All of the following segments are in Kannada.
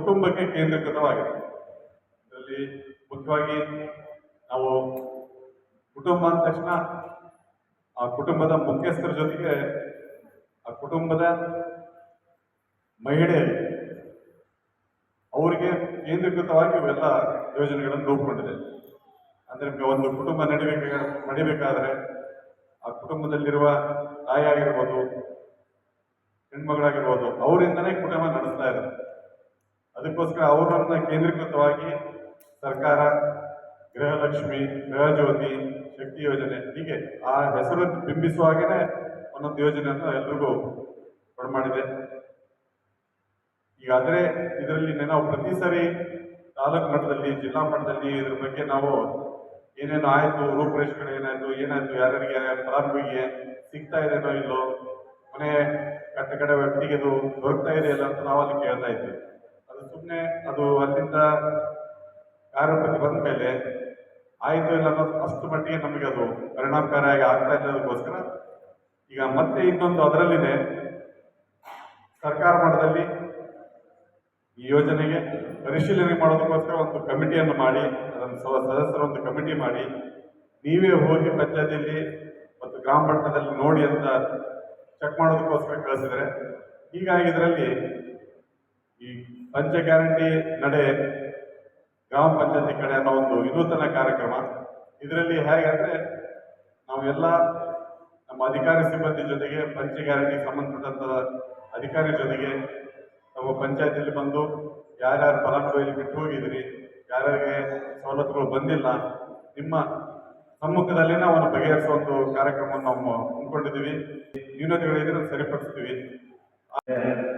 ಕುಟುಂಬಕ್ಕೆ ಕೇಂದ್ರೀಕೃತವಾಗಿದೆ. ಇದರಲ್ಲಿ ಮುಖ್ಯವಾಗಿ ನಾವು ಕುಟುಂಬ ಅಂದ ತಕ್ಷಣ ಆ ಕುಟುಂಬದ ಮುಖ್ಯಸ್ಥರ ಜೊತೆಗೆ ಆ ಕುಟುಂಬದ ಮಹಿಳೆ ಅವರಿಗೆ ಕೇಂದ್ರೀಕೃತವಾಗಿ ಇವೆಲ್ಲ ಯೋಜನೆಗಳನ್ನು ರೂಪುಗೊಂಡಿದೆ. ಅಂದರೆ ಒಂದು ಕುಟುಂಬ ನಡಿಬೇಕಾದ್ರೆ ಆ ಕುಟುಂಬದಲ್ಲಿರುವ ತಾಯಿ ಆಗಿರ್ಬೋದು, ಹೆಣ್ಮಗಳಾಗಿರ್ಬೋದು, ಅವರಿಂದನೇ ಕುಟುಂಬ ನಡೆಸ್ತಾ ಇದ್ದಾರೆ. ಅದಕ್ಕೋಸ್ಕರ ಅವರನ್ನ ಕೇಂದ್ರೀಕೃತವಾಗಿ ಸರ್ಕಾರ ಗೃಹಲಕ್ಷ್ಮಿ, ಗೃಹಜ್ಯೋತಿ, ಶಕ್ತಿ ಯೋಜನೆ ಹೀಗೆ ಆ ಹೆಸರು ಬಿಂಬಿಸುವ ಹಾಗೇನೆ ಒಂದೊಂದು ಯೋಜನೆಯನ್ನು ಎಲ್ರಿಗೂ ಮಾಡಿದೆ. ಈಗ ಆದರೆ ಇದರಲ್ಲಿ ನಾವು ಪ್ರತಿ ಸರಿ ತಾಲೂಕು ಮಟ್ಟದಲ್ಲಿ, ಜಿಲ್ಲಾ ಮಟ್ಟದಲ್ಲಿ ಇದ್ರ ಬಗ್ಗೆ ನಾವು ಏನೇನು ಆಯಿತು, ರೂಪುರೇಷೆಗಳು ಏನಾಯ್ತು, ಯಾರ್ಯಾರಿಗೆ ಫಲಾನುಭವಿಗೆ ಸಿಗ್ತಾ ಇದೆನೋ ಇಲ್ಲೋ, ಮನೆ ಕಡೆ ವ್ಯಕ್ತಿಗೆ ಇದು ದೊರಕ್ತಾ ಇದೆಯಲ್ಲ ಅಂತ ನಾವು ಅಲ್ಲಿ ಕೇಳ್ತಾ ಇದ್ವಿ. ಅದು ಸುಮ್ಮನೆ ಅದು ಅಲ್ಲಿಂದ ಕಾರ್ಯಪತಿ ಬಂದ ಮೇಲೆ ಆಯಿತು ಇಲ್ಲ ಅನ್ನೋದು ಅಷ್ಟು ಮಟ್ಟಿಗೆ ನಮಗೆ ಅದು ಪರಿಣಾಮಕಾರಿಯಾಗಿ ಆಗ್ತಾ ಇರೋದಕ್ಕೋಸ್ಕರ ಈಗ ಮತ್ತೆ ಇನ್ನೊಂದು ಅದರಲ್ಲಿದೆ ಸರ್ಕಾರ ಮಟ್ಟದಲ್ಲಿ ಈ ಯೋಜನೆಗೆ ಪರಿಶೀಲನೆ ಮಾಡೋದಕ್ಕೋಸ್ಕರ ಒಂದು ಕಮಿಟಿಯನ್ನು ಮಾಡಿ, ಅದನ್ನು ಸದಸ್ಯರ ಒಂದು ಕಮಿಟಿ ಮಾಡಿ ನೀವೇ ಹೋಗಿ ಪಂಚಾಯತಿಯಲ್ಲಿ ಮತ್ತು ಗ್ರಾಮ ಮಟ್ಟದಲ್ಲಿ ನೋಡಿ ಅಂತ ಚೆಕ್ ಮಾಡೋದಕ್ಕೋಸ್ಕರ ಕಳಿಸಿದರೆ, ಹೀಗಾಗಿ ಇದರಲ್ಲಿ ಈ ಪಂಚ ಗ್ಯಾರಂಟಿ ನಡೆ ಗ್ರಾಮ ಪಂಚಾಯತಿ ಕಡೆ ಅನ್ನೋ ಒಂದು ವಿನೂತನ ಕಾರ್ಯಕ್ರಮ. ಇದರಲ್ಲಿ ಹೇಗೆ ಅಂದರೆ ನಾವೆಲ್ಲ ನಮ್ಮ ಅಧಿಕಾರಿ ಸಿಬ್ಬಂದಿ ಜೊತೆಗೆ ಪಂಚ ಗ್ಯಾರಂಟಿಗೆ ಸಂಬಂಧಪಟ್ಟಂತ ಅಧಿಕಾರಿ ಜೊತೆಗೆ ನಮ್ಮ ಪಂಚಾಯತಿಯಲ್ಲಿ ಬಂದು ಯಾರ್ಯಾರು ಫಲಾನುಭವಿಯಲ್ಲಿ ಬಿಟ್ಟು ಹೋಗಿದ್ರಿ, ಯಾರ್ಯಾರಿಗೆ ಸವಲತ್ತುಗಳು ಬಂದಿಲ್ಲ, ನಿಮ್ಮ ಸಮ್ಮುಖದಲ್ಲಿ ನಾವು ಬಗೆಹರಿಸುವ ಒಂದು ಕಾರ್ಯಕ್ರಮವನ್ನು ನಾವು ಹಮ್ಮಿಕೊಂಡಿದ್ದೀವಿ. ನ್ಯೂನತೆಗಳಿದ್ರೆ ಸರಿಪಡಿಸ್ತೀವಿ.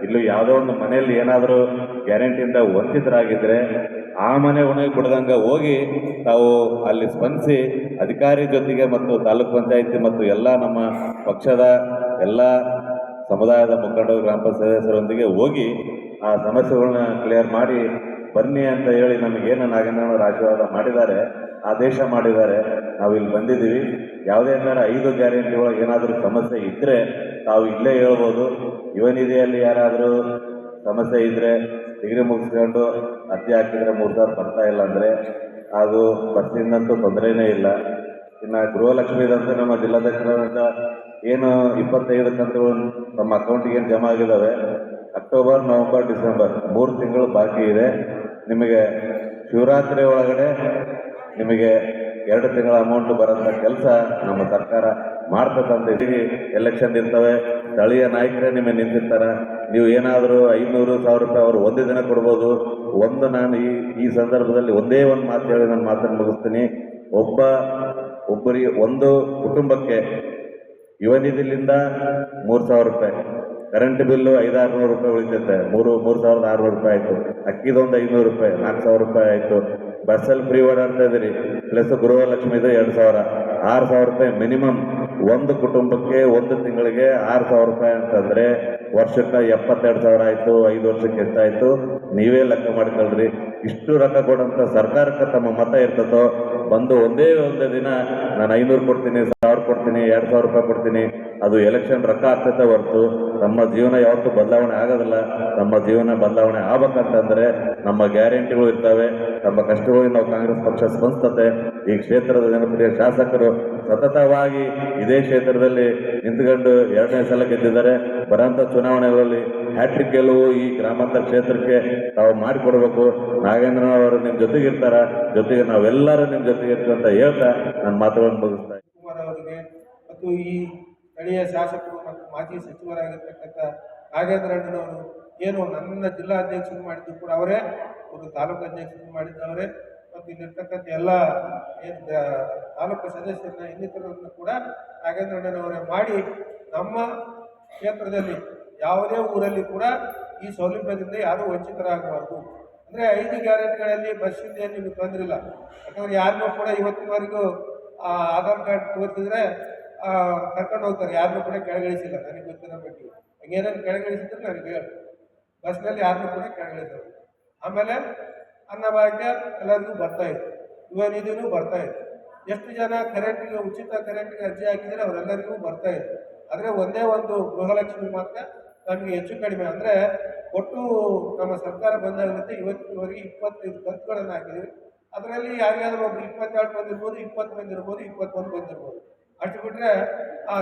ಇಲ್ಲಿ ಯಾವುದೋ ಒಂದು ಮನೆಯಲ್ಲಿ ಏನಾದರೂ ಗ್ಯಾರಂಟಿಯಿಂದ ವಂಚಿತರಾಗಿದ್ದರೆ ಆ ಮನೆ ಒಣಗಿ ಬಿಡ್ದಂಗೆ ಹೋಗಿ ತಾವು ಅಲ್ಲಿ ಸ್ಪಂದಿಸಿ ಅಧಿಕಾರಿ ಜೊತೆಗೆ ಮತ್ತು ತಾಲೂಕ್ ಪಂಚಾಯತಿ ಮತ್ತು ಎಲ್ಲ ನಮ್ಮ ಪಕ್ಷದ ಎಲ್ಲ ಸಮುದಾಯದ ಮುಖಂಡರು, ಗ್ರಾಮ ಪಂಚಾಯತ್ ಸದಸ್ಯರೊಂದಿಗೆ ಹೋಗಿ ಆ ಸಮಸ್ಯೆಗಳನ್ನ ಕ್ಲಿಯರ್ ಮಾಡಿ ಬನ್ನಿ ಅಂತ ಹೇಳಿ ನಮಗೇನು ನಾಗೇಂದ್ರನವರು ಆಶೀರ್ವಾದ ಮಾಡಿದ್ದಾರೆ, ಆದೇಶ ಮಾಡಿದ್ದಾರೆ. ನಾವು ಇಲ್ಲಿ ಬಂದಿದ್ದೀವಿ. ಯಾವುದೇ 5 ಗ್ಯಾರಂಟಿ ಒಳಗೆ ಏನಾದರೂ ಸಮಸ್ಯೆ ಇದ್ದರೆ ತಾವು ಇಲ್ಲೇ ಹೇಳ್ಬೋದು. ಯುವ ನಿಧಿಯಲ್ಲಿ ಯಾರಾದರೂ ಸಮಸ್ಯೆ ಇದ್ದರೆ ಡಿಗ್ರಿ ಮುಗಿಸ್ಕೊಂಡು ಅರ್ಜಿ ಹಾಕಿದರೆ 3,000 ಬರ್ತಾ ಇಲ್ಲ ಅಂದರೆ ಅದು ಬಸ್ಸಿಂದಂತೂ ತೊಂದರೆನೇ ಇಲ್ಲ. ಇನ್ನು ಗೃಹಲಕ್ಷ್ಮಿದಂತೂ ನಮ್ಮ ಜಿಲ್ಲಾಧ್ಯಕ್ಷರಾದಂಥ ಏನು 25 ಕಂತುಗಳು ನಮ್ಮ ಅಕೌಂಟಿಗೆ ಏನು ಜಮಾ ಆಗಿದ್ದಾವೆ, ಅಕ್ಟೋಬರ್, ನವಂಬರ್, ಡಿಸೆಂಬರ್ 3 ತಿಂಗಳು ಬಾಕಿ ಇದೆ. ನಿಮಗೆ ಶಿವರಾತ್ರಿ ಒಳಗಡೆ ನಿಮಗೆ 2 ತಿಂಗಳ ಅಮೌಂಟ್ ಬರೋಂಥ ಕೆಲಸ ನಮ್ಮ ಸರ್ಕಾರ ಮಾಡ್ತಕ್ಕಂಥ. ಎಲೆಕ್ಷನ್ ಇರ್ತವೆ, ಸ್ಥಳೀಯ ನಾಯಕರೇ ನಿಮಗೆ ನಿಂತಿರ್ತಾರೆ. ನೀವು ಏನಾದರೂ 500,000 ರೂಪಾಯಿ ಅವರು ಒಂದೇ ದಿನ ಕೊಡ್ಬೋದು. ನಾನು ಈ ಸಂದರ್ಭದಲ್ಲಿ ಒಂದೇ ಒಂದು ಮಾತು ಹೇಳಿ ನಾನು ಮಾತನ್ನು ಮುಗಿಸ್ತೀನಿ. ಒಬ್ಬರಿಗೆ ಒಂದು ಕುಟುಂಬಕ್ಕೆ ಯುವ ನಿಧಿಲಿಂದ 3,000 ರೂಪಾಯಿ, ಕರೆಂಟ್ ಬಿಲ್ಲು 500-600 ರೂಪಾಯಿ ಉಳಿತೈತೆ, 3,600 ರೂಪಾಯಿ ಆಯಿತು. ಅಕ್ಕಿದೊಂದು 500 ರೂಪಾಯಿ, 4,000 ರೂಪಾಯಿ ಆಯಿತು. ಬಸ್ಸಲ್ಲಿ ಫ್ರೀ ಓಡಾಡ್ತಾ ಇದ್ದೀರಿ, ಪ್ಲಸ್ ಗೃಹಲಕ್ಷ್ಮಿದು 2,000, 6,000 ರೂಪಾಯಿ ಮಿನಿಮಮ್. ಒಂದು ಕುಟುಂಬಕ್ಕೆ ಒಂದು ತಿಂಗಳಿಗೆ 6,000 ರೂಪಾಯಿ ಅಂತಂದರೆ ವರ್ಷಕ್ಕೆ 72,000 ಆಯಿತು. 5 ವರ್ಷಕ್ಕೆ ಎಷ್ಟಾಯಿತು ನೀವೇ ಲೆಕ್ಕ ಮಾಡ್ಕೊಳ್ರಿ. ಇಷ್ಟು ರೊಕ್ಕ ಕೊಡೋಂಥ ಸರ್ಕಾರಕ್ಕೆ ತಮ್ಮ ಮತ ಇರ್ತದೋ ಬಂದು ಒಂದೇ ದಿನ ನಾನು 500 ಕೊಡ್ತೀನಿ, 1,000 ಕೊಡ್ತೀನಿ, 2,000 ರೂಪಾಯಿ ಕೊಡ್ತೀನಿ, ಅದು ಎಲೆಕ್ಷನ್ ರೊಕ್ಕ ಆಗ್ತೈತೆ ಹೊರತು ನಮ್ಮ ಜೀವನ ಯಾವತ್ತೂ ಬದಲಾವಣೆ ಆಗೋದಿಲ್ಲ. ನಮ್ಮ ಜೀವನ ಬದಲಾವಣೆ ಆಗ್ಬೇಕಂತಂದರೆ ನಮ್ಮ ಗ್ಯಾರಂಟಿಗಳು ಇರ್ತವೆ, ನಮ್ಮ ಕಷ್ಟಗಳಿಗೆ ನಾವು ಕಾಂಗ್ರೆಸ್ ಪಕ್ಷ ಸ್ಪಂದಿಸ್ತದೆ. ಈ ಕ್ಷೇತ್ರದ ಜನಪ್ರಿಯ ಶಾಸಕರು ಸತತವಾಗಿ ಇದೇ ಕ್ಷೇತ್ರದಲ್ಲಿ ನಿಂತ್ಕೊಂಡು 2ನೇ ಸಲ ಗೆದ್ದಿದ್ದಾರೆ. ಬರೋಂಥ ಚುನಾವಣೆಗಳಲ್ಲಿ ಹ್ಯಾಟ್ರಿಕ್ ಗೆಲುವು ಈ ಗ್ರಾಮಾಂತರ ಕ್ಷೇತ್ರಕ್ಕೆ ತಾವು ಮಾಡಿಕೊಡ್ಬೇಕು. ನಾಗೇಂದ್ರನವರು ನಿಮ್ಮ ಜೊತೆಗಿರ್ತಾರ, ಜೊತೆಗೆ ನಾವೆಲ್ಲರೂ ನಿಮ್ಮ ಜೊತೆಗೆ ಇರ್ತೀವಿ ಅಂತ ಹೇಳ್ತಾ ನನ್ನ ಮಾತುಗಳನ್ನು ಮುಗಿಸ್ತಾ ಅವರಿಗೆ ಮತ್ತು ಈ ಸ್ಥಳೀಯ ಶಾಸಕರು ಮತ್ತು ಮಾಜಿ ಸಚಿವರಾಗಿರ್ತಕ್ಕಂಥ ನಾಗೇಂದ್ರ ಅಣ್ಣನವರು ಏನು ನನ್ನ ಜಿಲ್ಲಾ ಅಧ್ಯಕ್ಷರು ಮಾಡಿದ್ದು ಕೂಡ ಅವರೇ, ಒಂದು ತಾಲೂಕು ಅಧ್ಯಕ್ಷರು ಮಾಡಿದ್ದವರೇ, ಮತ್ತು ಇಲ್ಲಿರ್ತಕ್ಕಂಥ ಎಲ್ಲ ಏನು ತಾಲೂಕು ಸದಸ್ಯರನ್ನ ಇನ್ನಿತರನ್ನು ಕೂಡ ನಾಗೇಂದ್ರ ಅಣ್ಣನವರೇ ಮಾಡಿ ನಮ್ಮ ಕ್ಷೇತ್ರದಲ್ಲಿ ಯಾವುದೇ ಊರಲ್ಲಿ ಕೂಡ ಈ ಸೌಲಭ್ಯದಿಂದ ಯಾರೂ ವಂಚಿತರಾಗಬಾರ್ದು. ಅಂದರೆ 5 ಗ್ಯಾರಂಟಿಗಳಲ್ಲಿ ಬಸ್ಸಿಂದ ಏನು ನಿಮಗೆ ತೊಂದರಿಲ್ಲ. ಯಾಕಂದರೆ ಯಾರನ್ನೂ ಕೂಡ ಇವತ್ತಿನವರೆಗೂ ಆಧಾರ್ ಕಾರ್ಡ್ ತೋರಿಸಿದ್ರೆ ಕರ್ಕೊಂಡು ಹೋಗ್ತಾರೆ, ಯಾರನ್ನೂ ಕೂಡ ಕೆಳಗಿಳಿಸಿಲ್ಲ. ನನಗೆ ಗೊತ್ತಿರೋ ಮಟ್ಟಿಗೆ ಹಂಗೇನಾದ್ರು ಕೆಳಗಿಳಿಸಿದ್ರೆ ನನಗೆ ಹೇಳಿ, ಬಸ್ನಲ್ಲಿ ಯಾರನ್ನೂ ಕೂಡ ಕೆಳಗಿಳಿಸೋದು. ಆಮೇಲೆ ಅನ್ನಭಾಗ್ಯ ಎಲ್ಲರಿಗೂ ಬರ್ತಾಯಿತ್ತು, ಯುವ ನಿಧಿನೂ ಬರ್ತಾಯಿತ್ತು. ಎಷ್ಟು ಜನ ಕರೆಂಟಿಗೆ ಉಚಿತ ಕರೆಂಟಿಗೆ ಅರ್ಜಿ ಹಾಕಿದರೆ ಅವರೆಲ್ಲರಿಗೂ ಬರ್ತಾಯಿತ್ತು. ಆದರೆ ಒಂದೇ ಒಂದು ಗೃಹಲಕ್ಷ್ಮಿ ಮಾತ್ರ ನಮಗೆ ಹೆಚ್ಚು ಕಡಿಮೆ ಅಂದರೆ ಒಟ್ಟು ನಮ್ಮ ಸರ್ಕಾರ ಬಂದಾಗಲಿಂದ ಇವತ್ತಿನವರೆಗೆ 25 ಕಂತುಗಳನ್ನು ಹಾಕಿದ್ದೀವಿ. ಅದರಲ್ಲಿ ಯಾರಿಗಾದ್ರೂ ಒಬ್ರು 22 ಬಂದಿರ್ಬೋದು, 20 ಬಂದಿರ್ಬೋದು, 21 ಬಂದಿರ್ಬೋದು. ಅಷ್ಟು ಬಿಟ್ಟರೆ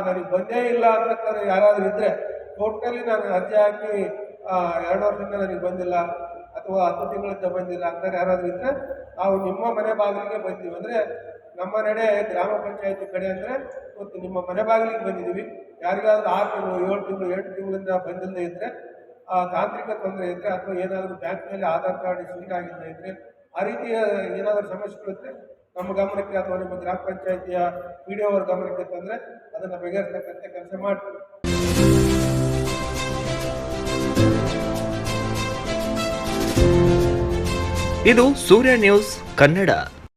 ನನಗೆ ಬಂದೇ ಇಲ್ಲ ಅಂತಕ್ಕಂಥ ಯಾರಾದರೂ ಇದ್ದರೆ ಟೋಟಲಿ ನಾನು ಅರ್ಜಿ ಹಾಕಿ 2 ವರ್ಷದಿಂದ ನನಗೆ ಬಂದಿಲ್ಲ ಅಥವಾ 10 ತಿಂಗಳಿಂದ ಬಂದಿಲ್ಲ ಅಂತ ಯಾರಾದರೂ ಇದ್ದರೆ ನಾವು ನಿಮ್ಮ ಮನೆ ಬಾಗಿಲಿಗೆ ಬಂದೀವಿ. ಅಂದರೆ ನಮ್ಮ ನಡೆ ಗ್ರಾಮ ಪಂಚಾಯತಿ ಕಡೆ ಅಂದರೆ ಇವತ್ತು ನಿಮ್ಮ ಮನೆ ಬಾಗಿಲಿಗೆ ಬಂದಿದ್ದೀವಿ. ಯಾರಿಗಾದ್ರೂ 6 ತಿಂಗಳು, 7 ತಿಂಗಳು, 8 ತಿಂಗಳಿಂದ ಬಂದಿಲ್ಲದೆ ಇದ್ದರೆ, ತಾಂತ್ರಿಕ ತೊಂದರೆ ಇದ್ದರೆ ಅಥವಾ ಏನಾದರೂ ಬ್ಯಾಂಕ್ನಲ್ಲಿ ಆಧಾರ್ ಕಾರ್ಡ್ ಸಿಂಕ್ ಆಗಿಲ್ಲದೆ ಇದ್ದರೆ, ಆ ರೀತಿಯ ಏನಾದರೂ ಸಮಸ್ಯೆಗಳಿದ್ದರೆ ನಮ್ಮ ಗಮನಕ್ಕೆ ಅಥವಾ ನಿಮ್ಮ ಗ್ರಾಮ ಪಂಚಾಯತಿಯ PDO ಅವರ ಗಮನಕ್ಕೆ ತಂದರೆ ಅದನ್ನು ಬಗೆಹರಿಸತಕ್ಕಂಥ ಕೆಲಸ ಮಾಡ್ತೀವಿ. ಇದು ಸೂರ್ಯ ನ್ಯೂಸ್ ಕನ್ನಡ.